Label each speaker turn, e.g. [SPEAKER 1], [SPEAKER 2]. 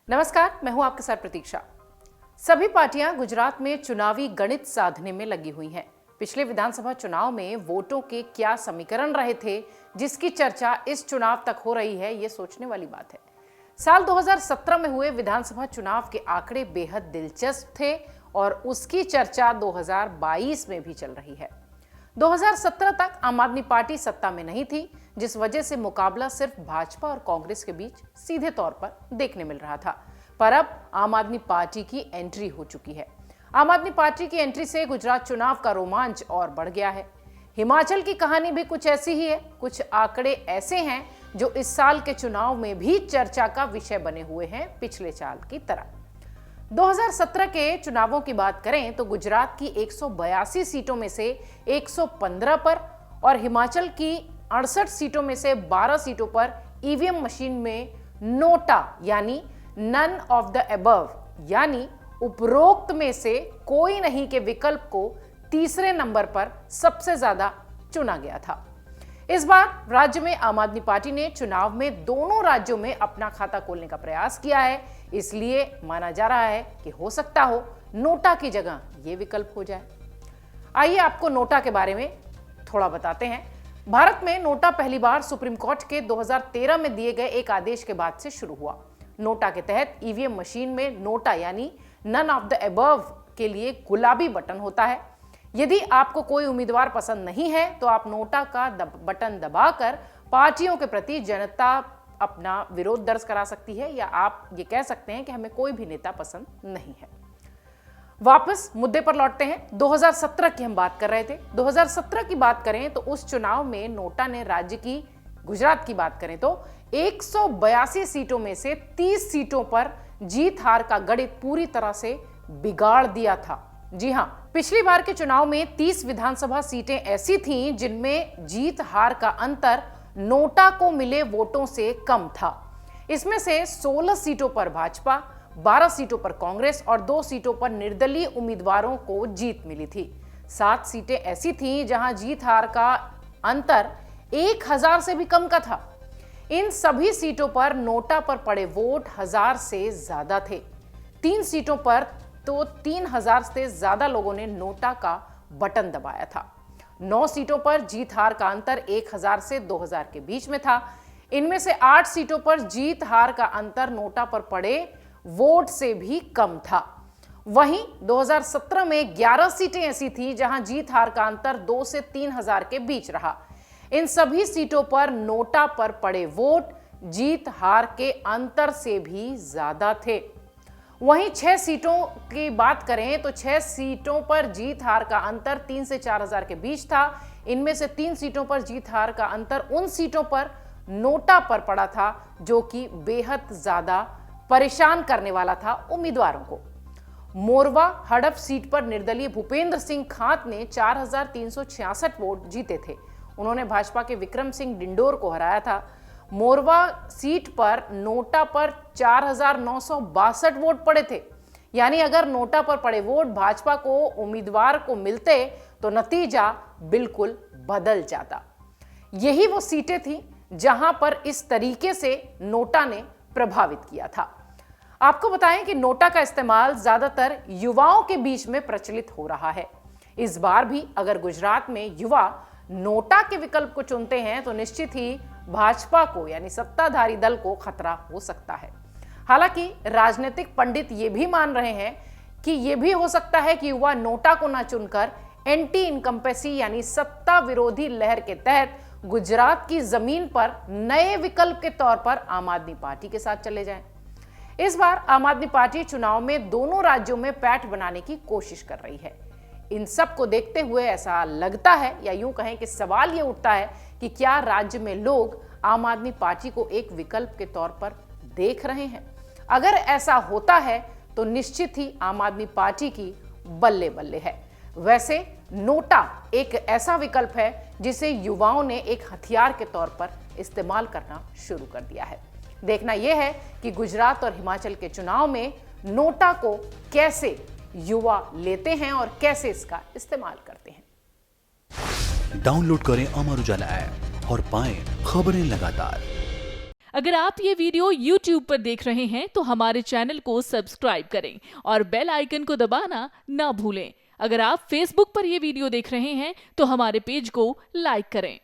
[SPEAKER 1] नमस्कार, मैं हूं आपके साथ प्रतीक्षा। सभी पार्टियां गुजरात में चुनावी गणित साधने में लगी हुई हैं। पिछले विधानसभा चुनाव में वोटों के क्या समीकरण रहे थे, जिसकी चर्चा इस चुनाव तक हो रही है, ये सोचने वाली बात है। साल 2017 में हुए विधानसभा चुनाव के आंकड़े बेहद दिलचस्प थे और उसकी चर्चा 2022 में भी चल रही है। 2017 तक आम आदमी पार्टी सत्ता में नहीं थी, जिस वजह से मुकाबला सिर्फ भाजपा और कांग्रेस के बीच सीधे तौर पर देखने मिल रहा था। पर अब आम आदमी पार्टी की एंट्री हो चुकी है। आम आदमी पार्टी की एंट्री से गुजरात चुनाव का रोमांच और बढ़ गया है। हिमाचल की कहानी भी कुछ ऐसी ही है। कुछ आंकड़े ऐसे हैं जो इस साल के चुनाव में भी चर्चा का विषय बने हुए हैं, पिछले साल की तरह। 2017 के चुनावों की बात करें तो गुजरात की 182 सीटों में से 115 पर और हिमाचल की 68 सीटों में से 12 सीटों पर ईवीएम मशीन में नोटा यानी नन ऑफ द अबव यानी उपरोक्त में से कोई नहीं के विकल्प को तीसरे नंबर पर सबसे ज्यादा चुना गया था। इस बार राज्य में आम आदमी पार्टी ने चुनाव में दोनों राज्यों में अपना खाता खोलने का प्रयास किया है, इसलिए माना जा रहा है कि हो सकता हो नोटा की जगह यह विकल्प हो जाए। आइए आपको नोटा के बारे में थोड़ा बताते हैं। भारत में नोटा पहली बार सुप्रीम कोर्ट के 2013 में दिए गए एक आदेश के बाद से शुरू हुआ। नोटा के तहत ईवीएम मशीन में नोटा यानी नन ऑफ द अबव के लिए गुलाबी बटन होता है। यदि आपको कोई उम्मीदवार पसंद नहीं है तो आप नोटा का बटन दबाकर पार्टियों के प्रति जनता अपना विरोध दर्ज करा सकती है, या आप ये कह सकते हैं कि हमें कोई भी नेता पसंद नहीं है। वापस मुद्दे पर लौटते हैं। 2017 की हम बात कर रहे थे। 2017 की बात करें तो उस चुनाव में नोटा ने राज्य की, गुजरात की बात करें तो 182 सीटों में से 30 सीटों पर जीत हार का गणित पूरी तरह से बिगाड़ दिया था। जी हां, पिछली बार के चुनाव में 30 विधानसभा सीटें ऐसी थीं जिनमें जीत हार का अंतर नोटा को मिले वोटों से कम था। इसमें से 16 सीटों पर भाजपा, 12 सीटों पर कांग्रेस और 2 सीटों पर निर्दलीय उम्मीदवारों को जीत मिली थी। 7 सीटें ऐसी थीं जहां जीत हार का अंतर 1000 से भी कम का था। इन सभी सीटों पर नोटा पर पड़े वोट 1000 से ज्यादा थे। 3 सीटों पर तो 3000 से ज्यादा लोगों ने नोटा का बटन दबाया था। 9 सीटों पर जीत हार का अंतर 1000 से 2000 के बीच में था। इनमें से 8 सीटों पर जीत हार का अंतर नोटा पर पड़े वोट से भी कम था। वहीं 2017 में 11 सीटें ऐसी थी जहां जीत हार का अंतर 2 से 3000 के बीच रहा। इन सभी सीटों पर नोटा पर पड़े वोट जीत हार के अंतर से भी ज्यादा थे। वहीं 6 सीटों की बात करें तो 6 सीटों पर जीत हार का अंतर 3 से 4000 के बीच था। इनमें से 3 सीटों पर जीत हार का अंतर उन सीटों पर नोटा पर पड़ा था जो कि बेहद ज्यादा परेशान करने वाला था उम्मीदवारों को। मोरवा हड़प सीट पर निर्दलीय भूपेंद्र सिंह खात ने 4366 वोट जीते थे। उन्होंने भाजपा के विक्रम सिंह डिंडोर को हराया था। मोरवा सीट पर नोटा पर 4962 वोट पड़े थे। यानी अगर नोटा पर पड़े वोट भाजपा को उम्मीदवार को मिलते तो नतीजा बिल्कुल बदल जाता। यही वो सीटें थी जहां पर इस तरीके से नोटा ने प्रभावित किया था। आपको बताएं कि नोटा का इस्तेमाल ज्यादातर युवाओं के बीच में प्रचलित हो रहा है। इस बार भी अगर गुजरात में युवा नोटा के विकल्प को चुनते हैं तो निश्चित ही भाजपा को यानी सत्ताधारी दल को खतरा हो सकता है। हालांकि राजनीतिक पंडित ये भी मान रहे हैं कि यह भी हो सकता है कि युवा नोटा को ना चुनकर एंटी इनकम्पेसी यानी सत्ता विरोधी लहर के तहत गुजरात की जमीन पर नए विकल्प के तौर पर आम आदमी पार्टी के साथ चले जाएं। इस बार आम आदमी पार्टी चुनाव में दोनों राज्यों में पैठ बनाने की कोशिश कर रही है। इन सब को देखते हुए ऐसा लगता है, या यूं कहें कि सवाल ये उठता है कि क्या राज्य में लोग आम आदमी पार्टी को एक विकल्प के तौर पर देख रहे हैं। अगर ऐसा होता है तो निश्चित ही आम आदमी पार्टी की बल्ले बल्ले है। वैसे नोटा एक ऐसा विकल्प है जिसे युवाओं ने एक हथियार के तौर पर इस्तेमाल करना शुरू कर दिया है। देखना यह है कि गुजरात और हिमाचल के चुनाव में नोटा को कैसे युवा लेते हैं और कैसे इसका इस्तेमाल करते हैं।
[SPEAKER 2] डाउनलोड करें अमर उजाला ऐप और पाएं खबरें लगातार। अगर आप ये वीडियो YouTube पर देख रहे हैं तो हमारे चैनल को सब्सक्राइब करें और बेल आइकन को दबाना ना भूलें। अगर आप Facebook पर ये वीडियो देख रहे हैं तो हमारे पेज को लाइक करें।